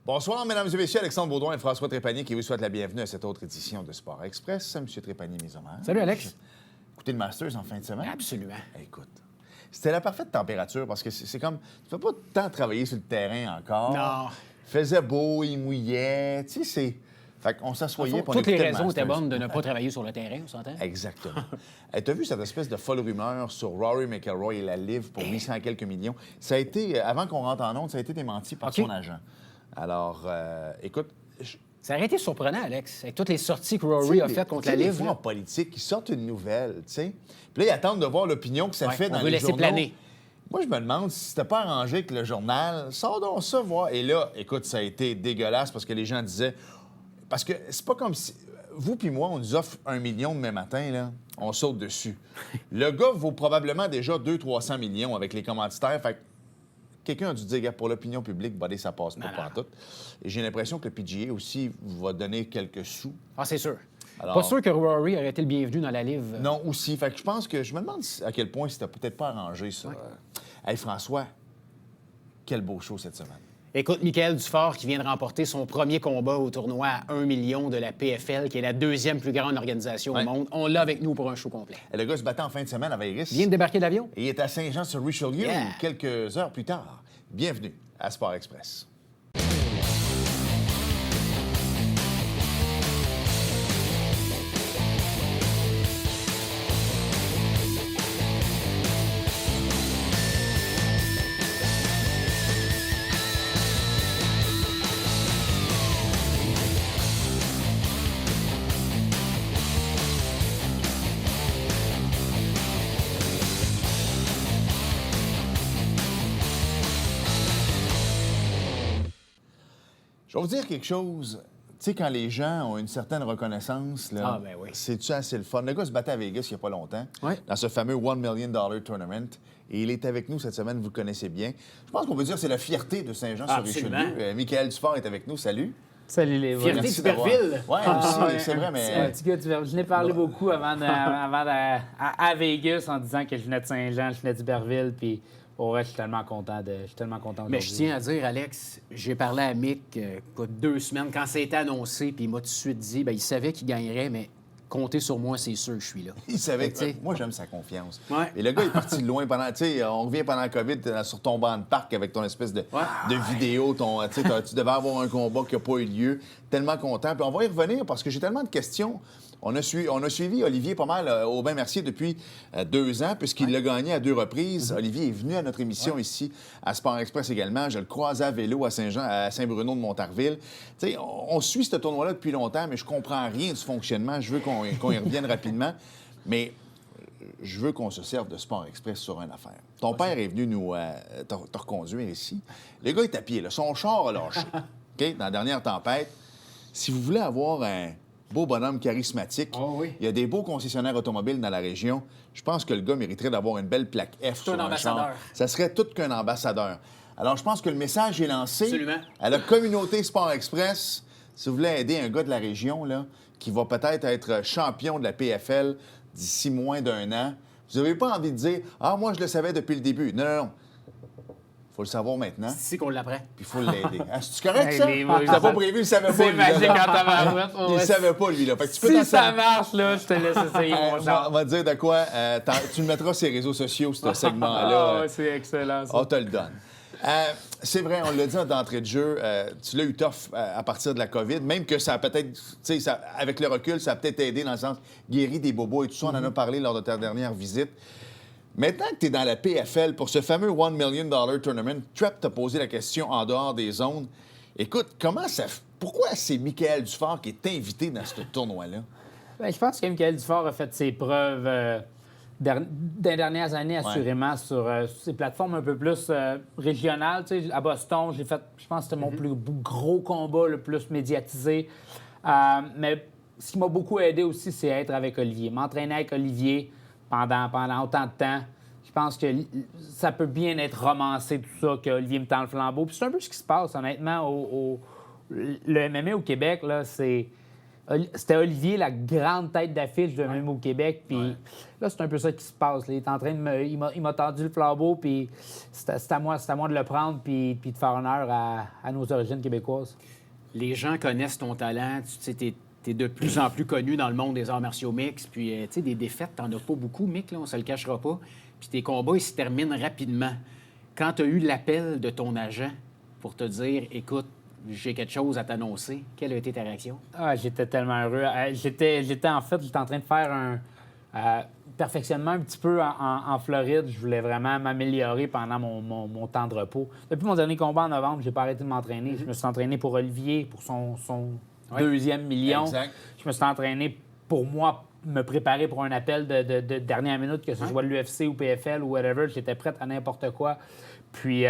Bonsoir, mesdames et messieurs. Alexandre Baudouin et François Trépanier qui vous souhaitent la bienvenue à cette autre édition de Sport Express. Monsieur Trépanier, mes hommages. Salut, Alex. Écoutez le Masters en fin de semaine? Absolument. Écoute, c'était la parfaite température parce que c'est comme... Tu ne fais pas tant travailler sur le terrain encore. Non. Il faisait beau, il mouillait. Tu sais, c'est... Fait qu'on s'assoyait pour Toutes les écouter le raisons étaient Masters. bonnes de ne pas travailler sur le terrain, on s'entend? Exactement. Tu as vu cette espèce de folle rumeur sur Rory McIlroy et la livre pour 800 et quelques millions? Ça a été, avant qu'on rentre en onde, ça a été démenti par son agent. Alors, écoute... Ça aurait été surprenant, Alex, avec toutes les sorties que Rory a faites contre la livre. Des fois, en politique, ils sortent une nouvelle, tu sais. Puis là, ils attendent de voir l'opinion que ça fait dans on veut les laisser journaux. planer. Moi, je me demande si c'était pas arrangé avec le journal. Sors donc ça, voir. Et là, écoute, ça a été dégueulasse parce que les gens disaient... Parce que c'est pas comme si... Vous puis moi, on nous offre 1 million demain matin, là. On saute dessus. Le gars vaut probablement déjà 200-300 millions avec les commanditaires. Fait que quelqu'un a dû dire, gars, pour l'opinion publique, buddy, ça passe pas pantoute. Et j'ai l'impression que le PGA aussi va donner quelques sous. Ah, c'est sûr. Alors... Pas sûr que Rory aurait été le bienvenu dans la livre. Non, aussi. Fait que je pense que... Je me demande à quel point c'était peut-être pas arrangé, ça. Hey, François, quel beau show cette semaine. Écoute, Michael Dufort qui vient de remporter son premier combat au tournoi à 1 million de la PFL, qui est la deuxième plus grande organisation au monde. On l'a avec nous pour un show complet. Et le gars se battait en fin de semaine à Vegas. Il vient de débarquer d'avion. Et il est à Saint-Jean-sur-Richelieu quelques heures plus tard. Bienvenue à Sport Express. Je vais vous dire quelque chose. Tu sais, quand les gens ont une certaine reconnaissance, là, c'est-tu assez le fun? Le gars se battait à Vegas il n'y a pas longtemps, dans ce fameux $1 million tournament. Et il est avec nous cette semaine, vous le connaissez bien. Je pense qu'on peut dire que c'est la fierté de Saint-Jean-sur-Richelieu. Michael Dufort est avec nous. Salut. Salut les Fierté de Superville. Oui, c'est vrai, mais... Je n'ai parlé beaucoup avant à Vegas en disant que je venais de Saint-Jean, je venais d'Iberville, puis... je suis tellement content aujourd'hui. Mais je tiens à dire, Alex, j'ai parlé à Mick 2 semaines quand ça a été annoncé, puis il m'a tout de suite dit, il savait qu'il gagnerait, mais comptez sur moi, c'est sûr, je suis là. Il savait que, moi, j'aime sa confiance. Ouais. Et le gars est parti de loin pendant, tu sais, on revient pendant la COVID sur ton banc de parc avec ton espèce de vidéo, tu devais avoir un combat qui n'a pas eu lieu. Tellement content. Puis on va y revenir parce que j'ai tellement de questions. On a suivi Olivier pas mal au Bain Mercier depuis 2 ans, puisqu'il l'a gagné à 2 reprises. Olivier est venu à notre émission ici, à Sport Express également. Je le croisais à vélo à Saint-Bruno de Montarville. Tu sais, on suit ce tournoi-là depuis longtemps, mais je comprends rien du fonctionnement. Je veux qu'on y revienne rapidement. Mais je veux qu'on se serve de Sport Express sur une affaire. Ton père est venu nous te reconduire ici. Le gars est à pied, là. Son char a lâché. OK? Dans la dernière tempête. Si vous voulez avoir un beau bonhomme charismatique. Il y a des beaux concessionnaires automobiles dans la région. Je pense que le gars mériterait d'avoir une belle plaque F sur un char. Ça serait tout qu'un ambassadeur. Alors, je pense que le message est lancé à la communauté Sport Express. Si vous voulez aider un gars de la région là, qui va peut-être être champion de la PFL d'ici moins d'1 an, vous n'avez pas envie de dire « Ah, moi, je le savais depuis le début. » Non, non, non. Il faut le savoir maintenant. C'est qu'on l'apprend. Puis il faut l'aider. C'est correct, ça? Tu n'as pas prévu, il ne savait pas. C'est magique en tabarouette. Il ne savait pas, lui. Là. Fait que tu peux si ça marche, là, je te laisse essayer mon genre. On va te dire de quoi. Tu le mettras sur les réseaux sociaux, ce segment-là. C'est excellent, ça. On te le donne. C'est vrai, on l'a dit d'entrée de jeu, tu l'as eu tough à partir de la COVID, même que ça a peut-être, tu sais, avec le recul, ça a peut-être aidé dans le sens guéri des bobos et tout ça. On en a parlé lors de ta dernière visite. Maintenant que tu es dans la PFL pour ce fameux $1 million tournament, Trap t'a posé la question en dehors des zones. Écoute, pourquoi c'est Michael Dufort qui est invité dans ce tournoi-là? Bien, je pense que Michael Dufort a fait ses preuves des dernières années, assurément, sur ces plateformes un peu plus régionales. Tu sais, à Boston, j'ai fait, je pense que c'était mon plus gros combat, le plus médiatisé. Mais ce qui m'a beaucoup aidé aussi, c'est être avec Olivier. M'entraîner avec Olivier pendant autant de temps. Je pense que ça peut bien être romancé, tout ça, qu'Olivier me tend le flambeau. Puis c'est un peu ce qui se passe, honnêtement, le MMA au Québec, là, c'est C'était Olivier, la grande tête d'affiche de même au Québec. Puis là, c'est un peu ça qui se passe. Là. Il est en train de il m'a tendu le flambeau, puis c'est à moi de le prendre, puis de faire honneur à nos origines québécoises. Les gens connaissent ton talent. Tu sais, t'es de plus en plus connu dans le monde des arts martiaux mixtes. Puis, tu sais, des défaites, t'en as pas beaucoup, Mick, là, on se le cachera pas. Puis tes combats, ils se terminent rapidement. Quand tu as eu l'appel de ton agent pour te dire, écoute, j'ai quelque chose à t'annoncer, quelle a été ta réaction? Ah, j'étais tellement heureux. J'étais en train de faire un perfectionnement un petit peu en Floride. Je voulais vraiment m'améliorer pendant mon temps de repos. Depuis mon dernier combat en novembre, j'ai pas arrêté de m'entraîner. Je me suis entraîné pour Olivier, pour son deuxième million. Exact. Je me suis entraîné pour moi, me préparer pour un appel de dernière minute, que ce soit l'UFC ou PFL ou whatever. J'étais prête à n'importe quoi. Puis,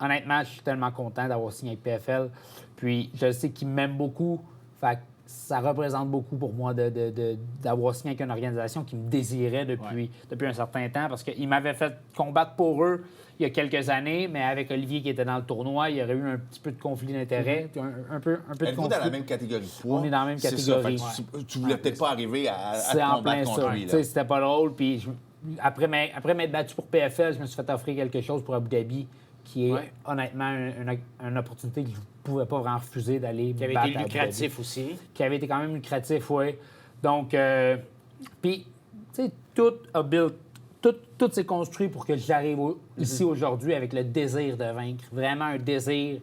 honnêtement, je suis tellement content d'avoir signé avec PFL. Puis, je sais qu'ils m'aiment beaucoup. Fait que ça représente beaucoup pour moi d'avoir signé avec une organisation qui me désirait depuis un certain temps, parce qu'ils m'avaient fait combattre pour eux il y a quelques années, mais avec Olivier qui était dans le tournoi, il y aurait eu un petit peu de conflit d'intérêts, un peu de conflit. Êtes-vous dans la même catégorie de poids? On est dans la même catégorie. Ça, tu voulais peut-être pas arriver à C'est te en combattre plein contre ça. lui. Là. C'était pas drôle. Puis après m'être battu pour PFL, je me suis fait offrir quelque chose pour Abu Dhabi, qui est honnêtement une opportunité que je ne pouvais pas vraiment refuser d'aller Qui avait battre été lucratif aussi. Qui avait été quand même lucratif, oui. Donc, puis, tu sais, tout s'est construit pour que j'arrive ici aujourd'hui avec le désir de vaincre. Vraiment un désir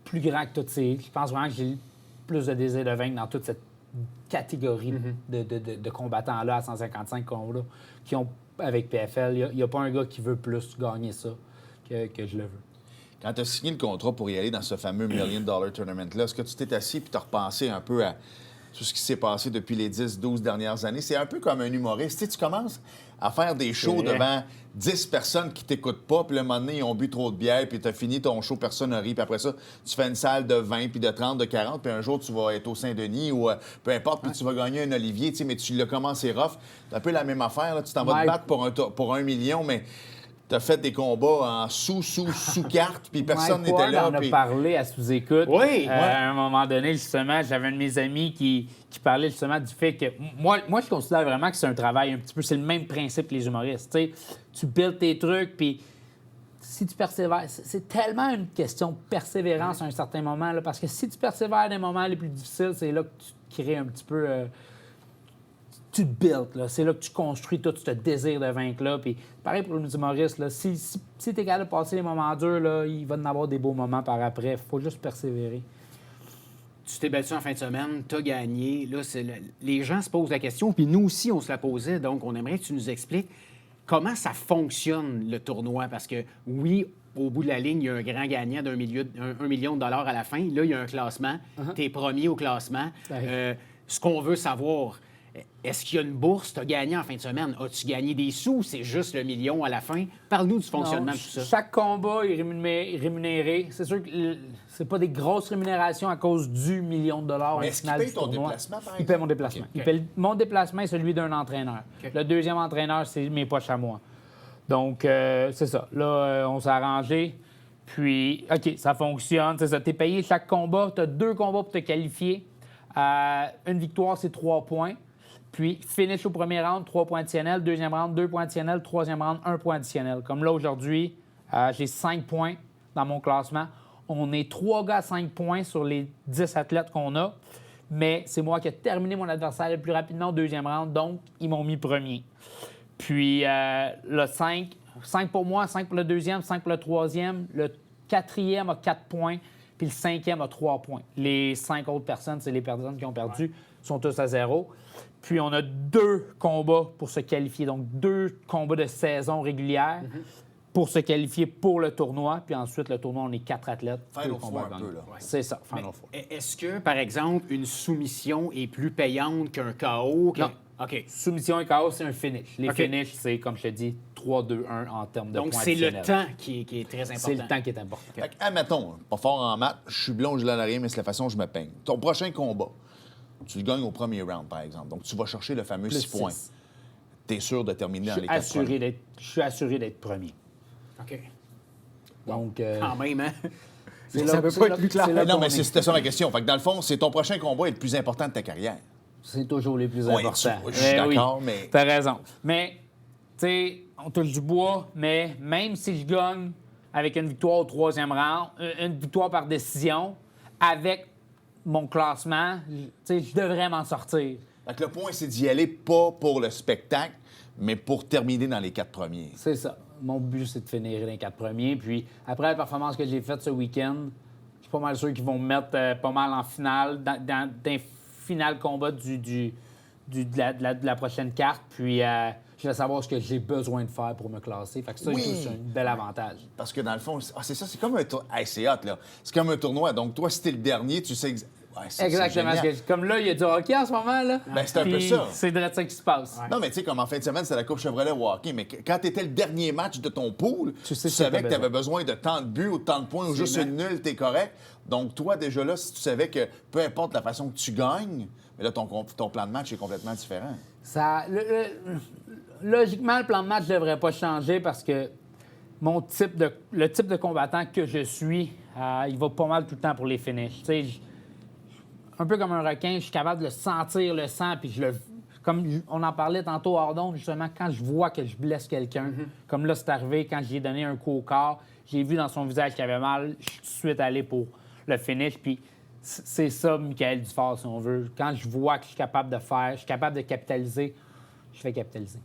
plus grand que tout. Je pense vraiment que j'ai plus de désir de vaincre dans toute cette catégorie de combattants-là à 155 combats qui ont avec PFL. Il n'y a pas un gars qui veut plus gagner ça que je le veux. Quand tu as signé le contrat pour y aller dans ce fameux $1 million tournament-là, est-ce que tu t'es assis et tu as repensé un peu à tout ce qui s'est passé depuis les 10-12 dernières années? C'est un peu comme un humoriste. Tu sais, tu commences à faire des shows devant 10 personnes qui t'écoutent pas, puis le moment donné, ils ont bu trop de bière, puis tu as fini ton show, personne n'a ri, puis après ça, tu fais une salle de 20, puis de 30, de 40, puis un jour, tu vas être au Saint-Denis ou peu importe, puis tu vas gagner un Olivier, tu sais, mais tu l'as commencé rough. C'est un peu la même affaire, là. Tu t'en vas te battre pour $1 million, mais tu as fait des combats en sous-carte, puis personne n'était là. On a parlé à sous-écoute. Oui. À un moment donné, justement, j'avais un de mes amis qui parlait justement du fait que... Moi, je considère vraiment que c'est un travail un petit peu... C'est le même principe que les humoristes. T'sais, tu builds tes trucs, puis si tu persévères... C'est tellement une question de persévérance à un certain moment, là, parce que si tu persévères des moments les plus difficiles, c'est là que tu crées un petit peu... tu te builds, là. C'est là que tu construis tout ce désir de vaincre-là. Puis pareil pour les humoristes, là. Si tu es capable de passer les moments durs, là, il va en avoir des beaux moments par après. Il faut juste persévérer. Tu t'es battu en fin de semaine, tu as gagné. Là, les gens se posent la question, puis nous aussi, on se la posait. Donc, on aimerait que tu nous expliques comment ça fonctionne, le tournoi. Parce que, oui, au bout de la ligne, il y a un grand gagnant d'1 million de dollars à la fin. Là, il y a un classement. Tu es premier au classement. Ce qu'on veut savoir... Est-ce qu'il y a une bourse? Tu as gagné en fin de semaine. As-tu gagné des sous? C'est juste le million à la fin? Parle-nous du fonctionnement de tout ça. Chaque combat est rémunéré. C'est sûr que c'est pas des grosses rémunérations à cause du $1 million. Mais est-ce qu'il paye ton déplacement, par exemple? Il paye mon déplacement. Okay. Il paye mon déplacement est celui d'un entraîneur. Okay. Le deuxième entraîneur, c'est mes poches à moi. Donc, c'est ça. Là, on s'est arrangé. Puis, OK, ça fonctionne. C'est ça. Tu es payé chaque combat. Tu as 2 combats pour te qualifier. Une victoire, c'est 3 points. Puis, finish au premier round, 3 points additionnels. Deuxième round, 2 points additionnels. Troisième round, 1 point additionnel. Comme là, aujourd'hui, j'ai 5 points dans mon classement. On est 3 gars à 5 points sur les 10 athlètes qu'on a. Mais c'est moi qui ai terminé mon adversaire le plus rapidement au deuxième round. Donc, ils m'ont mis premier. Puis, le 5 pour moi, 5 pour le deuxième, 5 pour le troisième. Le quatrième a 4 points. Puis, le cinquième a 3 points. Les 5 autres personnes, c'est les personnes qui ont perdu, sont tous à 0. Puis, on a 2 combats pour se qualifier. Donc, 2 combats de saison régulière pour se qualifier pour le tournoi. Puis ensuite, le tournoi, on est 4 athlètes. Final Four un peu, là. C'est ça, Final Four. Est-ce que, par exemple, une soumission est plus payante qu'un KO? Non. OK. Soumission et KO, c'est un finish. Les OK. finishes, c'est, comme je te dis, 3-2-1 en termes de Donc, points c'est le additionnels. temps qui est très important. C'est le temps qui est important. Fait que, admettons, pas fort en maths, je suis blond, je l'ai à l'arrière, mais c'est la façon dont je me peigne. Ton prochain combat, tu le gagnes au premier round, par exemple. Donc, tu vas chercher le fameux Plus 6 points. six. Tu es sûr de terminer dans les 4 premiers. Je suis assuré d'être premier. OK. Donc, Quand même, hein? Ça peut pas être plus clair. Non, mais c'était ça ma question. Fait que dans le fond, c'est ton prochain combat est le plus important de ta carrière. C'est toujours les plus Oui, importants. je suis d'accord, mais... T'as raison. Mais, tu sais, on touche du bois, mais même si je gagne avec une victoire au 3e round, une victoire par décision, avec mon classement, tu sais, je devrais m'en sortir. Fait que le point, c'est d'y aller pas pour le spectacle, mais pour terminer dans les 4 premiers. C'est ça. Mon but, c'est de finir les 4 premiers. Puis, après la performance que j'ai faite ce week-end, je suis pas mal sûr qu'ils vont me mettre pas mal en finale, dans final combat de la prochaine carte. Puis, je vais savoir ce que j'ai besoin de faire pour me classer. Fait que ça, c'est un bel avantage. Parce que dans le fond, c'est ça, c'est comme un tournoi. Hey, c'est hot, là. C'est comme un tournoi. Donc, toi, si t'es le dernier, tu sais. Exactement. Comme là, il y a du hockey en ce moment. Là. Ben, c'est un peu ça. C'est de ça qui se passe. Ouais. Non, mais tu sais, comme en fin de semaine, c'est la Coupe Chevrolet au hockey. Mais quand tu étais le dernier match de ton pool, tu savais que tu avais besoin de tant de buts ou de tant de points ou juste une nulle, t'es correct. Donc, toi, déjà là, si tu savais que peu importe la façon que tu gagnes, mais là, ton plan de match est complètement différent. Logiquement, le plan de match ne devrait pas changer parce que le type de combattant que je suis, il va pas mal tout le temps pour les finishes. Tu sais, un peu comme un requin, je suis capable de sentir le sang, puis comme on en parlait tantôt hors d'onde, justement, quand je vois que je blesse quelqu'un, comme là, c'est arrivé, quand j'ai donné un coup au corps, j'ai vu dans son visage qu'il avait mal, je suis tout de suite allé pour le finish, puis c'est ça, Michael Dufort, si on veut. Quand je vois que je suis capable de faire, je suis capable de capitaliser, je fais capitaliser.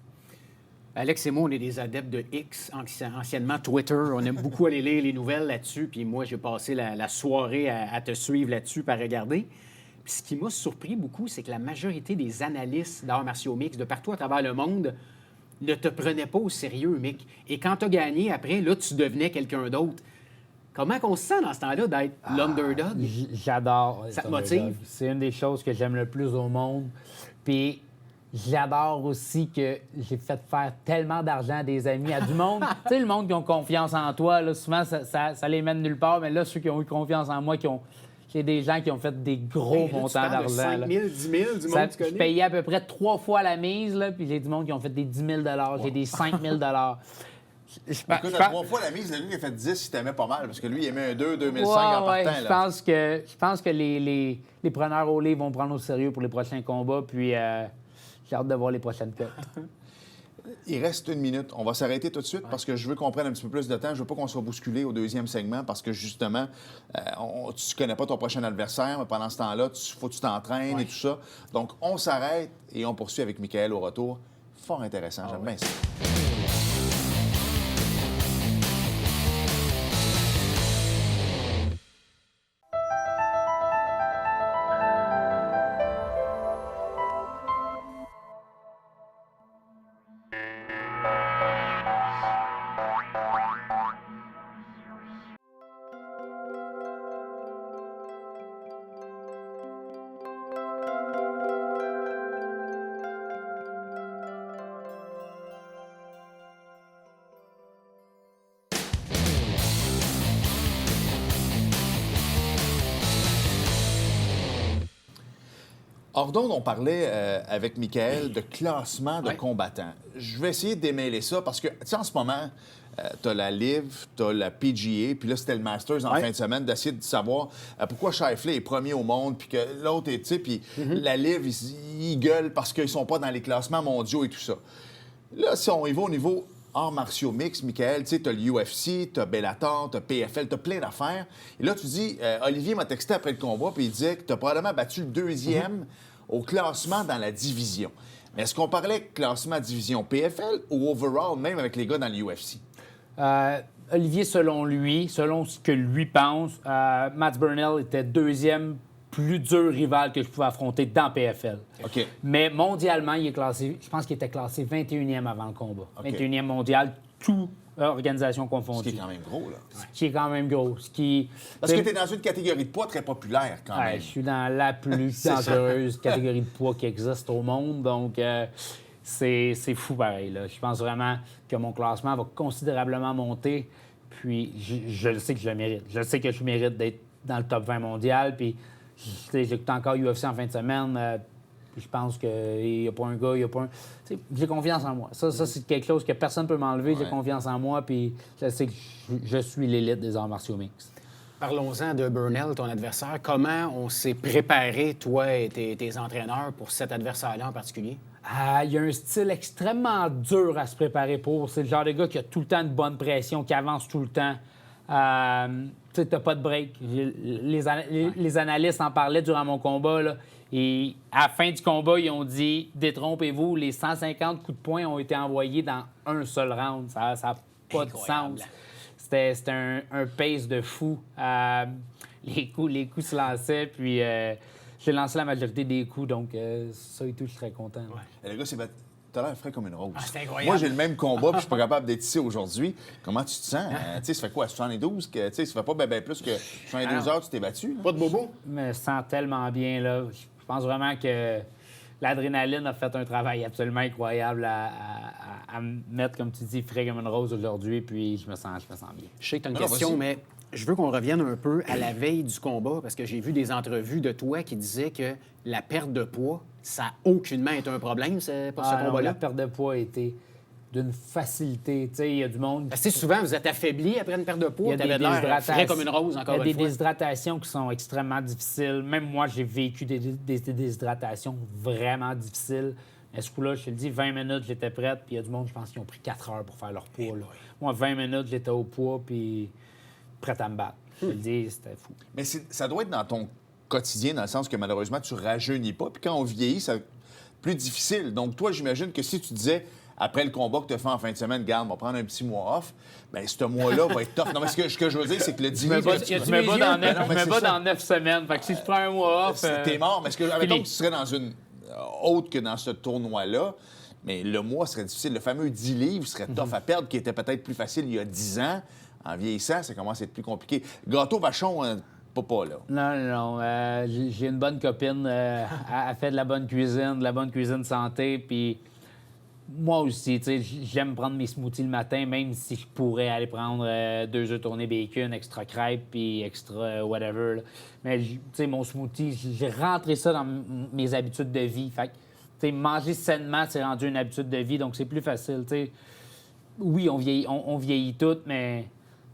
Alex et moi, on est des adeptes de X, anciennement Twitter. On aime beaucoup aller lire les nouvelles là-dessus. Puis moi, j'ai passé la soirée à te suivre là-dessus, à regarder. Puis ce qui m'a surpris beaucoup, c'est que la majorité des analystes d'arts martiaux mixtes de partout à travers le monde ne te prenaient pas au sérieux, Mick. Et quand tu as gagné, après, là, tu devenais quelqu'un d'autre. Comment on se sent dans ce temps-là d'être l'underdog? J'adore. Ça te motive? C'est une des choses que j'aime le plus au monde. Puis j'adore aussi que j'ai fait faire tellement d'argent à des amis, à du monde. Tu sais, le monde qui ont confiance en toi, là, souvent, ça les mène nulle part. Mais là, ceux qui ont eu confiance en moi, j'ai des gens qui ont fait des gros montants d'argent. 5 000, 10 000, du monde que tu connais? Je payais à peu près 3 fois la mise, là, puis j'ai du monde qui ont fait des 10 000 j'ai des 5 000 Écoute, à 3 fois la mise, lui, il a fait 10, il t'aimait pas mal, parce que lui, il aimait un 2, 2005 en partant. Je pense que les preneurs au livre vont prendre au sérieux pour les prochains combats, puis j'ai hâte de voir les prochaines cotes. Il reste 1 minute. On va s'arrêter tout de suite parce que je veux qu'on prenne un petit peu plus de temps. Je veux pas qu'on soit bousculé au 2e segment parce que, justement, tu connais pas ton prochain adversaire, mais pendant ce temps-là, faut que tu t'entraînes et tout ça. Donc, on s'arrête et on poursuit avec Michael au retour. Fort intéressant, j'aime bien ça. Hors d'onde, on parlait avec Michael de classement de combattants. Je vais essayer de démêler ça parce que, tu sais, en ce moment, tu as la LIV, tu as la PGA, puis là, c'était le Masters en fin de semaine, d'essayer de savoir pourquoi Schauffele est premier au monde, puis que l'autre est, tu sais, puis la LIV, ils gueulent parce qu'ils sont pas dans les classements mondiaux et tout ça. Là, si on y va au niveau arts martiaux mix, Michael, tu sais, t'as l'UFC, t'as Bellator, t'as PFL, t'as plein d'affaires. Et là, tu dis, Olivier m'a texté après le combat, puis il disait que t'as probablement battu le 2e au classement dans la division. Mais est-ce qu'on parlait classement division PFL ou overall, même avec les gars dans l'UFC? Olivier, selon lui, selon ce que lui pense, Matt Burnell était 2e plus dur rival que je pouvais affronter dans PFL. OK. Mais mondialement, il est classé, je pense qu'il était classé 21e avant le combat. OK. 21e mondial, toute organisation confondue. Ce qui est quand même gros, là. Ce qui est quand même gros. Parce que tu es dans une catégorie de poids très populaire, quand même. Je suis dans la plus dangereuse catégorie de poids qui existe au monde. Donc, c'est fou pareil, là. Je pense vraiment que mon classement va considérablement monter. Puis, je le sais que je le mérite. Je sais que je mérite d'être dans le top 20 mondial. Puis, j'écoute encore UFC en fin de semaine. Je pense qu'il n'y a pas un gars, il n'y a pas un... J'ai confiance en moi. Ça c'est quelque chose que personne ne peut m'enlever. J'ai confiance en moi, puis je sais que je suis l'élite des arts martiaux mixtes. Parlons-en de Burnell, ton adversaire. Comment on s'est préparé, toi et tes entraîneurs, pour cet adversaire-là en particulier? Il y a un style extrêmement dur à se préparer pour. C'est le genre de gars qui a tout le temps une bonne pression, qui avance tout le temps. Tu sais, t'as pas de break. Les analystes en parlaient durant mon combat, là, et à la fin du combat, ils ont dit « Détrompez-vous, les 150 coups de poing ont été envoyés dans un seul round. » Ça n'a pas de sens. C'était un pace de fou. Les coups se lançaient, puis j'ai lancé la majorité des coups, donc ça et tout, je suis très content. Ouais. Le gars, t'as l'air frais comme une rose. C'est incroyable. Moi, j'ai le même combat, puis je suis pas capable d'être ici aujourd'hui. Comment tu te sens? Tu sais, ça fait quoi, 72? Tu sais, ça fait pas bien plus que 72 heures que tu t'es battu? Là? Pas de bobo? Je me sens tellement bien, là. Je pense vraiment que l'adrénaline a fait un travail absolument incroyable à me mettre, comme tu dis, frais comme une rose aujourd'hui, puis je me sens bien. Je sais que tu as une question, mais je veux qu'on revienne un peu à la veille du combat, parce que j'ai vu des entrevues de toi qui disaient que la perte de poids, ça n'a aucunement été un problème pour ce combat-là. La perte de poids a été d'une facilité. Tu sais, il y a du monde... Parce que souvent, vous êtes affaibli après une perte de poids. Il y a Tu avais des l'air déshydratations. frais comme une rose, encore une fois. Il y a des déshydratations qui sont extrêmement difficiles. Même moi, j'ai vécu des déshydratations vraiment difficiles. À ce coup-là, je te le dis, 20 minutes, j'étais prête. Puis il y a du monde, je pense, qui ont pris 4 heures pour faire leur poids. Là. Moi, 20 minutes, j'étais au poids, puis prête à me battre. Je te le dis, c'était fou. Mais ça doit être dans ton quotidien, dans le sens que malheureusement, tu rajeunis pas. Puis quand on vieillit, c'est plus difficile. Donc toi, j'imagine que si tu disais, après le combat que tu as fait en fin de semaine, garde, on va prendre un petit mois off, bien, ce mois-là va être tough. Non, mais ce que je veux dire, c'est que le dîner... Je me bats dans 9 semaines. Fait que si je prends un mois off... T'es mort. Mais admettons que tu serais dans une autre que dans ce tournoi-là, mais le mois serait difficile. Le fameux 10 livres serait tough à perdre, qui était peut-être plus facile il y a 10 ans. En vieillissant, ça commence à être plus compliqué. Gâteau Vachon, pas là. Non. J'ai une bonne copine. Elle fait de la bonne cuisine santé. Puis moi aussi, tu sais, j'aime prendre mes smoothies le matin, même si je pourrais aller prendre 2 œufs tournés bacon, extra crêpes, puis extra whatever. Là. Mais, tu sais, mon smoothie, j'ai rentré ça dans mes habitudes de vie. Fait que, tu sais, manger sainement, c'est rendu une habitude de vie, donc c'est plus facile, tu sais. Oui, on vieillit toutes, mais...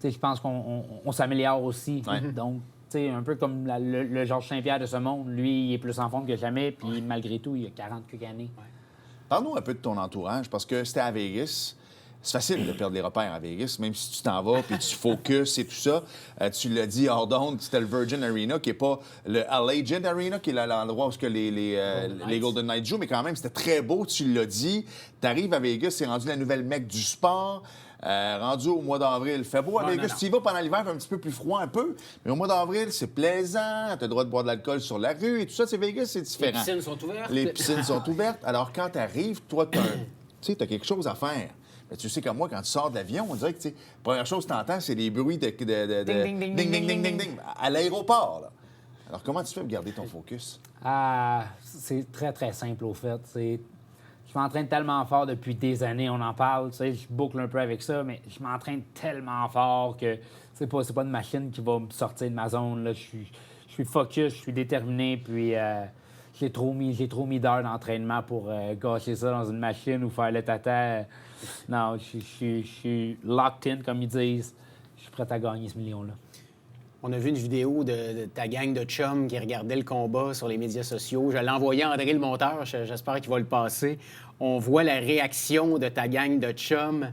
je pense qu'on s'améliore aussi. Ouais. Donc, un peu comme le Georges Saint-Pierre de ce monde, lui, il est plus en forme que jamais, puis malgré tout, il a 40 quelques années. Ouais. Parle-nous un peu de ton entourage, parce que c'était à Vegas. C'est facile de perdre les repères à Vegas, même si tu t'en vas, puis tu focuses et tout ça. Tu l'as dit hors d'onde, c'était le Virgin Arena, qui n'est pas le Allegiant Arena, qui est l'endroit où les Golden Knights jouent, mais quand même, c'était très beau, tu l'as dit. Tu arrives à Vegas, c'est rendu la nouvelle mecque du sport. Rendu au mois d'avril, fait beau à Vegas. Tu y vas pendant l'hiver, fait un petit peu plus froid un peu, mais au mois d'avril, c'est plaisant. Tu as le droit de boire de l'alcool sur la rue et tout ça. C'est Vegas, c'est différent. Les piscines sont ouvertes. Les piscines sont ouvertes. Alors, quand tu arrives, toi, tu as quelque chose à faire. Mais tu sais, comme moi, quand tu sors de l'avion, on dirait que, la première chose que tu entends, c'est les bruits de ding, ding, ding, ding, ding, ding. À l'aéroport, là. Alors, comment tu fais pour garder ton focus? C'est très, très simple, au fait. Je m'entraîne tellement fort depuis des années, on en parle, tu sais, je boucle un peu avec ça, mais je m'entraîne tellement fort que c'est pas une machine qui va me sortir de ma zone. Là. Je suis focus, je suis déterminé, puis j'ai trop mis d'heures d'entraînement pour gâcher ça dans une machine ou faire le tata. Non, je suis locked in, comme ils disent. Je suis prêt à gagner ce million-là. On a vu une vidéo de ta gang de chums qui regardait le combat sur les médias sociaux. Je l'ai envoyé à André, le monteur. J'espère qu'il va le passer. On voit la réaction de ta gang de chums.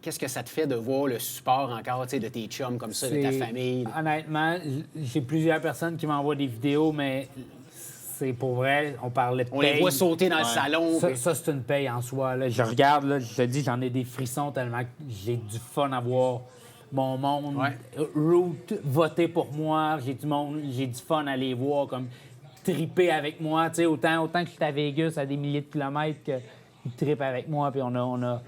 Qu'est-ce que ça te fait de voir le support encore de tes chums comme ça, de ta famille? Honnêtement, j'ai plusieurs personnes qui m'envoient des vidéos, mais c'est pour vrai, on parlait de paye. On les voit sauter dans le salon. Ça, c'est une paye en soi. Là. Je regarde, là, je te dis, j'en ai des frissons tellement que j'ai du fun à voir mon monde. Root, voter pour moi. J'ai du fun à les voir, comme triper avec moi. Autant que je suis à Vegas à des milliers de kilomètres qu'ils trippent avec moi. Puis on a...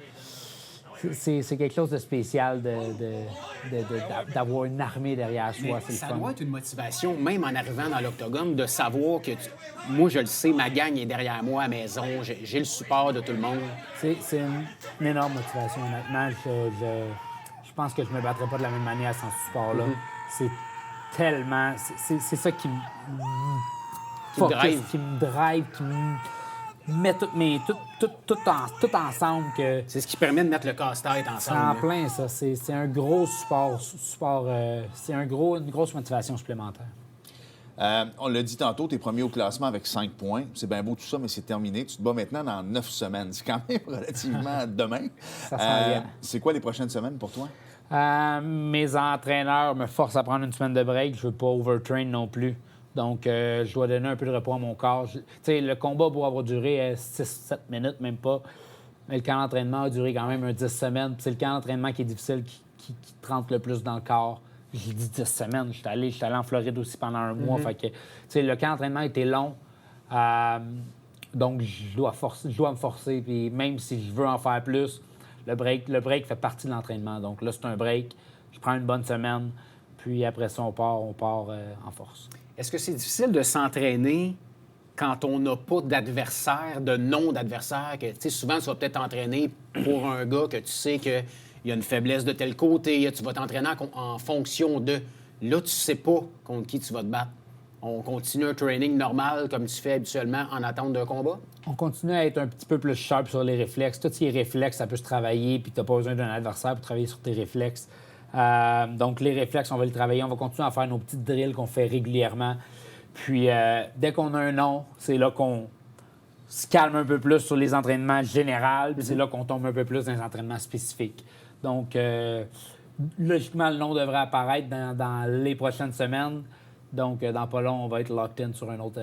C'est quelque chose de spécial d'avoir une armée derrière soi. Mais ça doit être une motivation, même en arrivant dans l'octogone, de savoir que moi, je le sais, ma gang est derrière moi à la maison, j'ai le support de tout le monde. C'est une énorme motivation, honnêtement. Je pense que je me battrais pas de la même manière sans ce support-là. C'est tellement... C'est ça qui me... Qui me drive. Qui me drive, mets tout ensemble. Que C'est ce qui permet de mettre le casse-tête c'est ensemble. en là. plein, ça. C'est un gros support c'est une grosse motivation supplémentaire. On l'a dit tantôt, tu es premier au classement avec 5 points. C'est bien beau tout ça, mais c'est terminé. Tu te bats maintenant dans 9 semaines. C'est quand même relativement demain. Ça sent bien. C'est quoi les prochaines semaines pour toi? Mes entraîneurs me forcent à prendre une semaine de break. Je veux pas overtrain non plus. Donc, je dois donner un peu de repos à mon corps. Tu sais, le combat doit avoir duré 6-7 minutes, même pas. Mais le camp d'entraînement a duré quand même 10 semaines. Puis c'est le camp d'entraînement qui est difficile, qui te rentre le plus dans le corps. J'ai dit 10 semaines. J'étais allé en Floride aussi pendant un mois. Fait que, tu sais, le camp d'entraînement était long. Donc, je dois me forcer. Puis même si je veux en faire plus, le break fait partie de l'entraînement. Donc là, c'est un break. Je prends une bonne semaine. Puis après ça, on part en force. Est-ce que c'est difficile de s'entraîner quand on n'a pas d'adversaire, de nom d'adversaire? Que, tu sais, souvent, tu vas peut-être t'entraîner pour un gars que tu sais qu'il y a une faiblesse de tel côté. Tu vas t'entraîner en fonction de... Là, tu sais pas contre qui tu vas te battre. On continue un training normal comme tu fais habituellement en attente d'un combat? On continue à être un petit peu plus sharp sur les réflexes. Tous ces réflexes, ça peut se travailler, puis tu n'as pas besoin d'un adversaire pour travailler sur tes réflexes. Donc, les réflexes, on va les travailler. On va continuer à faire nos petites drills qu'on fait régulièrement. Puis, dès qu'on a un nom, c'est là qu'on se calme un peu plus sur les entraînements généraux, puis c'est là qu'on tombe un peu plus dans les entraînements spécifiques. Donc, logiquement, le nom devrait apparaître dans les prochaines semaines. Donc, dans pas long, on va être locked in sur un autre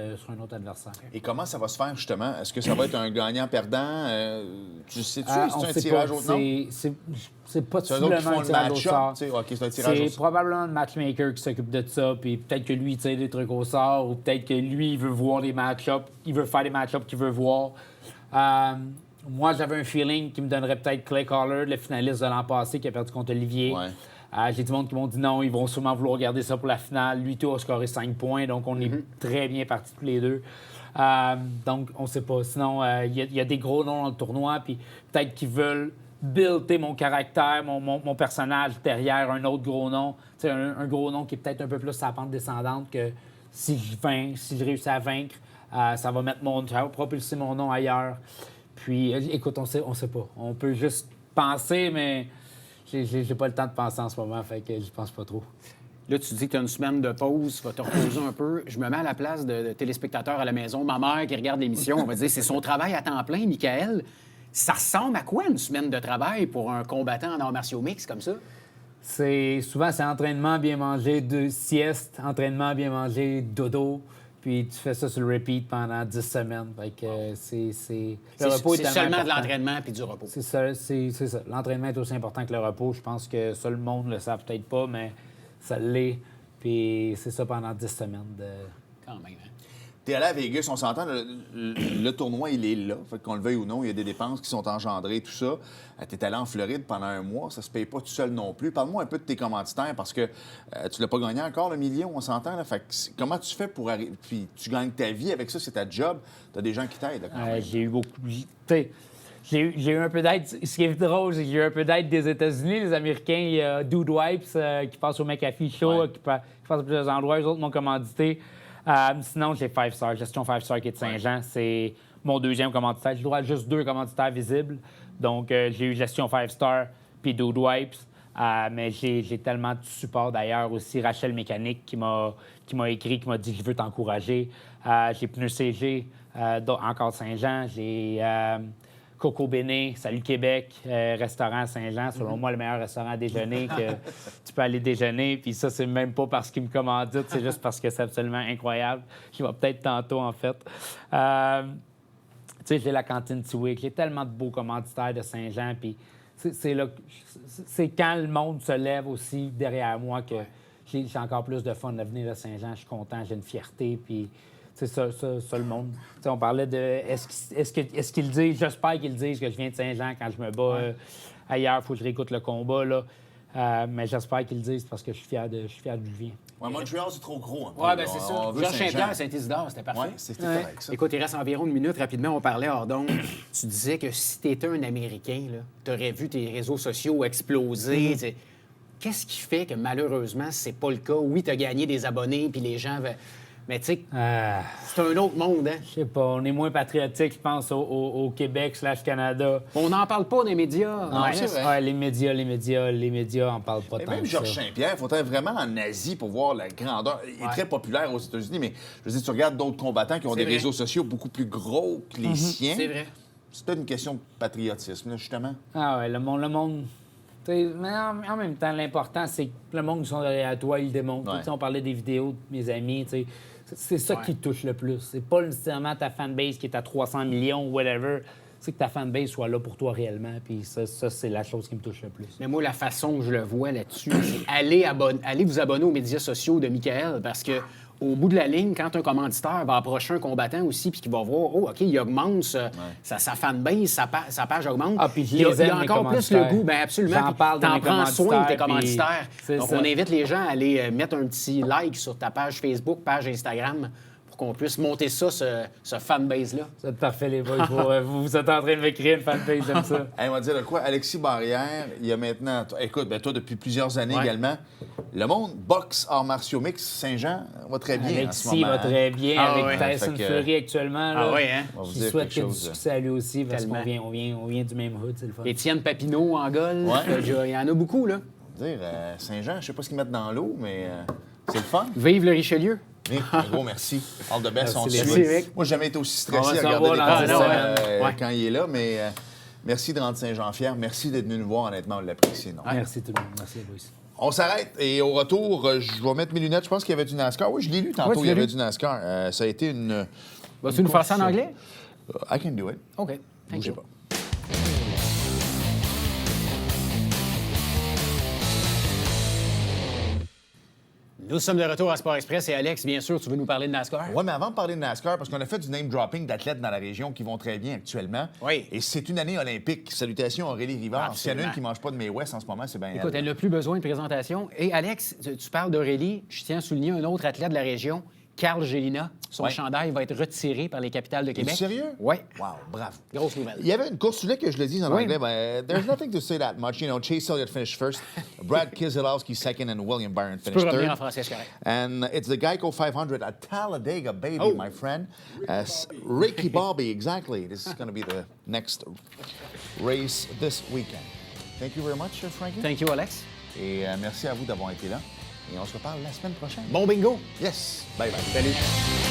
adversaire. Et comment ça va se faire, justement? Est-ce que ça va être un gagnant-perdant? Tu sais-tu? On C'est un sait tirage pas. au nom? C'est pas C'est eux autres qui font un le tirage au match-up? sort. Tu sais, OK, c'est un tirage au C'est sort. probablement le matchmaker qui s'occupe de ça, puis peut-être que lui, il tire des trucs au sort, ou peut-être que lui, il veut voir les match-ups, il veut faire les match-ups qu'il veut voir. Moi, j'avais un feeling qui me donnerait peut-être Clay Collard, le finaliste de l'an passé, qui a perdu contre Olivier. Ouais. J'ai du monde qui m'ont dit non, ils vont sûrement vouloir garder ça pour la finale. Lui, tout a scoré 5 points, donc on est très bien partis tous les deux. Donc, on ne sait pas. Sinon, il y a des gros noms dans le tournoi, puis peut-être qu'ils veulent builder mon caractère, mon personnage derrière un autre gros nom. Tu sais, un gros nom qui est peut-être un peu plus sa pente descendante que si je réussis à vaincre, ça va propulser mon nom ailleurs. Puis, écoute, on sait pas. On peut juste penser, mais j'ai pas le temps de penser en ce moment, fait que j'y pense pas trop. Là, tu dis que tu as une semaine de pause, tu vas te reposer un peu. Je me mets à la place de téléspectateurs à la maison. Ma mère qui regarde l'émission, on va dire c'est son travail à temps plein, Michael. Ça ressemble à quoi une semaine de travail pour un combattant en arts martiaux mix comme ça? Souvent, c'est entraînement bien mangé, 2 siestes, entraînement bien mangé, dodo. Puis tu fais ça sur le repeat pendant 10 semaines. Fait que le repos est C'est tellement seulement de important. l'entraînement puis du repos. C'est ça. L'entraînement est aussi important que le repos. Je pense que ça, le monde ne le savent peut-être pas, mais ça l'est. Puis c'est ça pendant 10 semaines. Quand même, hein? T'es allé à Vegas, on s'entend, le tournoi, il est là. Fait qu'on le veuille ou non, il y a des dépenses qui sont engendrées, tout ça. T'es allé en Floride pendant un mois, ça se paye pas tout seul non plus. Parle-moi un peu de tes commanditaires, parce que tu l'as pas gagné encore, le million, on s'entend. Là. Fait que comment tu fais pour arriver... Puis tu gagnes ta vie avec ça, c'est ta job. T'as des gens qui t'aident, là, quand même. J'ai eu beaucoup... J'ai eu un peu d'aide. Ce qui est drôle, c'est que j'ai eu un peu d'aide des États-Unis. Les Américains, il y a Dude Wipes qui passe au McAfee Show, qui passe à plusieurs endroits. Eux autres m'ont commandité. Sinon, j'ai 5 Star, Gestion 5 Star qui est de Saint-Jean. C'est mon deuxième commanditaire. J'ai le droit à juste 2 commanditaires visibles. Donc, j'ai eu Gestion 5 Star puis Dude Wipes. Mais j'ai tellement de support d'ailleurs aussi. Rachel Mécanique qui m'a écrit, qui m'a dit « Je veux t'encourager ». J'ai Pneus CG, encore Saint-Jean. J'ai Coco Béné, Salut Québec, restaurant Saint-Jean. Selon moi, le meilleur restaurant à déjeuner que tu peux aller déjeuner. Puis ça, c'est même pas parce qu'ils me commanditent, c'est juste parce que c'est absolument incroyable. J'y vais peut-être tantôt, en fait. Tu sais, j'ai la cantine Tiwick. J'ai tellement de beaux commanditaires de Saint-Jean. Puis c'est quand le monde se lève aussi derrière moi que j'ai encore plus de fun de venir à Saint-Jean. Je suis content, j'ai une fierté. Puis c'est ça le monde. T'sais, on parlait de est-ce qu'ils disent, j'espère qu'ils disent que je viens de Saint-Jean quand je me bats ailleurs, il faut que je réécoute le combat. Là. Mais j'espère qu'ils le disent parce que je suis fier d'où je viens. Ouais, Montréal, c'est trop gros. Un peu, Oui, bien, c'est ça. On veut Georges Saint-Jean. Saint-Pierre, Saint-Isidore, c'était parfait. Ouais, c'était correct, ça. Écoute, il reste environ une minute. Rapidement, on parlait hors d'onde. Tu disais que si tu étais un Américain, tu aurais vu tes réseaux sociaux exploser. T'sais. Qu'est-ce qui fait que malheureusement, c'est pas le cas? Oui, tu as gagné des abonnés, puis les gens Mais tu sais, c'est un autre monde, hein? Je sais pas, on est moins patriotique, je pense, au Québec/Canada. On n'en parle pas des médias. Non, Ouais, c'est vrai. Ouais, les médias en parlent pas Et tant même que Georges ça. Saint-Pierre, il faudrait vraiment en Asie pour voir la grandeur. Il est très populaire aux États-Unis, mais je veux dire, tu regardes d'autres combattants qui ont C'est des vrai. réseaux sociaux beaucoup plus gros que les siens. C'est vrai. C'est peut-être une question de patriotisme, là, justement. Ah ouais, le monde. T'sais, mais en même temps, l'important, c'est que le monde qui sont derrière toi, ils le démontrent. Ouais. T'sais, on parlait des vidéos de mes amis. T'sais, c'est ça qui touche le plus. C'est pas nécessairement ta fanbase qui est à 300 millions ou whatever. C'est que ta fanbase soit là pour toi réellement. Puis ça, c'est la chose qui me touche le plus. Mais moi, la façon que je le vois là-dessus, c'est allez vous abonner aux médias sociaux de Michael parce que au bout de la ligne, quand un commanditaire va approcher un combattant aussi puis qu'il va voir, oh, OK, il augmente sa fanbase, sa page augmente. Ah, puis je il y a, les il y a aime, les encore plus le commanditaires. goût, bien absolument. J'en Puis parle de t'en mes prends soin de tes commanditaires, commanditaires. puis c'est Donc, ça. on invite les gens à aller mettre un petit like sur ta page Facebook, page Instagram pour qu'on puisse monter ça, ce fanbase-là. Vous êtes parfait, les boys. Vous êtes en train de me créer une fanbase, j'aime ça. Hey, on va dire de quoi? Alexis Barrière, il y a maintenant... Écoute, toi, depuis plusieurs années Ouais. également, le monde boxe arts martiaux mix Saint-Jean va très bien en ce Alexis moment. va très bien Ah avec ouais. Tyson Fait que- Fury actuellement. Là. Ah ouais, hein? On va vous Je dire souhaite quelque qu'il y ait du chose. succès à lui aussi parce Tellement. qu'on vient du même hood, c'est le fun. Étienne Papineau en golf. Ouais. Il y en a beaucoup, là. On va dire, Saint-Jean, je ne sais pas ce qu'ils mettent dans l'eau, mais c'est le fun. Vive le Richelieu. Nick, un gros merci. All the best, Merci, on les suit. boys. Merci, Rick. Moi, j'ai jamais été aussi On va stressé se à regarder les revoir dans combats une semaine. Ouais. quand il est là, mais merci de rendre Saint-Jean fier. Merci d'être venu nous voir, honnêtement, on l'apprécie. non? Merci tout le monde. Merci, les boys. On s'arrête et au retour, je vais mettre mes lunettes. Je pense qu'il y avait du NASCAR. Oui, je l'ai lu tantôt, Ouais, tu il y l'as avait lu? du NASCAR. Ça a été une... Vas-tu nous faire ça en anglais? I can do it. OK. Thank Bougez you. pas. Nous sommes de retour à Sport Express et Alex, bien sûr, tu veux nous parler de NASCAR? Oui, mais avant de parler de NASCAR, parce qu'on a fait du name-dropping d'athlètes dans la région qui vont très bien actuellement. Oui. Et c'est une année olympique. Salutations à Aurélie Rivard. S'il y en a une Absolument. qui ne mange pas de May West en ce moment, c'est bien Écoute, elle n'a plus besoin de présentation. Et Alex, tu parles d'Aurélie. Je tiens à souligner un autre athlète de la région, Carl Gélina. Son Ouais. chandail va être retiré par les capitales de Québec. sérieux? Oui. Wow, bravo. Grosse nouvelle. Il y avait une course, tu voulais que je le dise en Oui. anglais, mais there's nothing to say that much. You know, Chase Elliott finished first, Brad Keselowski second, and William Byron Tu peux finished revenir en third. français, c'est correct. And it's the Geico 500 at Talladega, baby, Oh. my friend. Ricky Bobby, exactly. This is going to be the next race this weekend. Thank you very much, Frankie. Thank you, Alex. Et merci à vous d'avoir été là. Et on se reparle la semaine prochaine. Bon bingo. Yes. Bye bye. Salut.